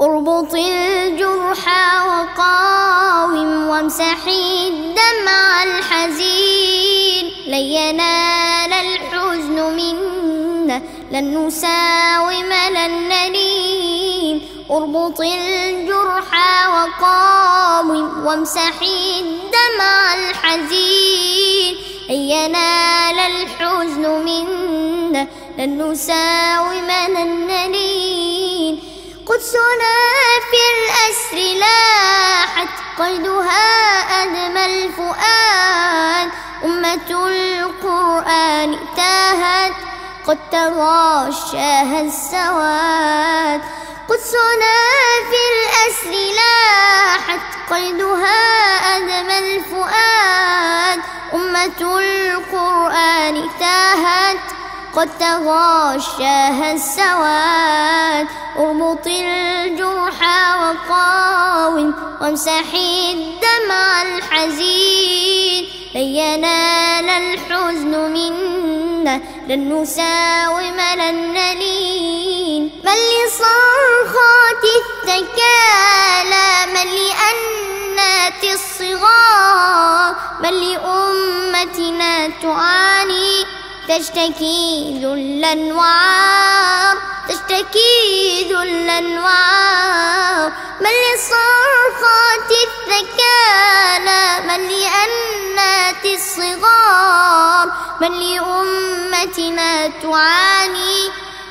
اربط الجرح وقاوم وامسحي الدمع الحزين، لن ينال الحزن منا، لن نساوم لن نلين. اربط الجرح وقاوم وامسحي الدمع الحزين، لن ينال الحزن منا، لن نساوم لن نلين. قدسنا في الأسر لاحت، قيدها أدمى الفؤاد، أمة القرآن تاهت، قد تغاشاها السواد. قدسنا في الأسر لاحت، قيدها أدمى الفؤاد، أمة القرآن تاهت، قد تغاشاها السواد. اربط الجرح وقاوم وامسحي الدمع الحزين، لن ينال الحزن منا، لن نساوم لن نلين. من لصرخات الثكالى، من لأنات الصغار، من لأمتنا تعاني، تشتكي ذلا وعار، تشتكي ذلا وعار. من لصرخات الثكالى، من لأنات الصغار، من لأمتنا تعاني،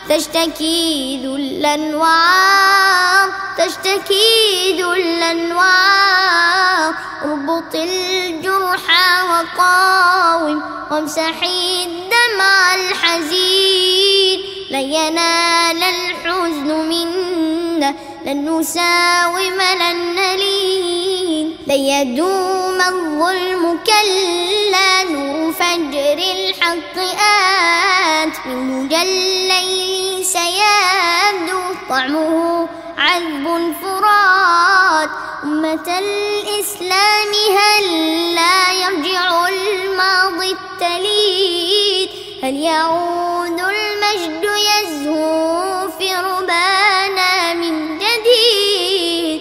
تشتكي ذلا وعار، تشتكي ذلا وعار. اربط الجرح وقاوم وامسحي الدمع الحزين، لن ينال الحزن منا، لن نساوم لن نلين. لن يدوم الظلم كلا، نور فجر الحق آت، من دجى الليل سيبدو طعمه عذب فرات. أمة الإسلام هلا يرجع الماضي التليد، هل يعود المجد يزهو في ربانا من جديد.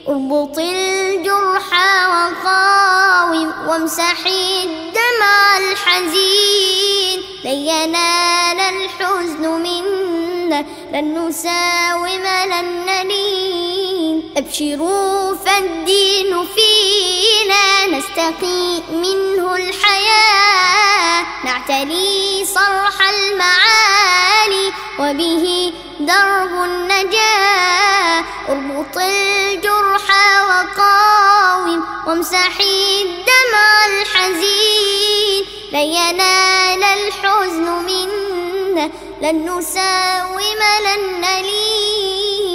اربط الجرح وقاوم وامسحي الدمع الحزين، لن ينال الحزن منا، لن نساوم لن نلين. أبشروا فالدين فينا، نستقي منه الحياة، نعتلي صرح المعالي، وبه درب النجاة. اربط الجرح وقاوم وامسحي الدمع الحزين، لن ينال الحزن منا، لن نساوم لن نلين.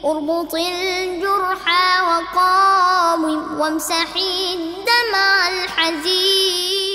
اربط الجرح وقاوم وامسحي الدمع الحزين.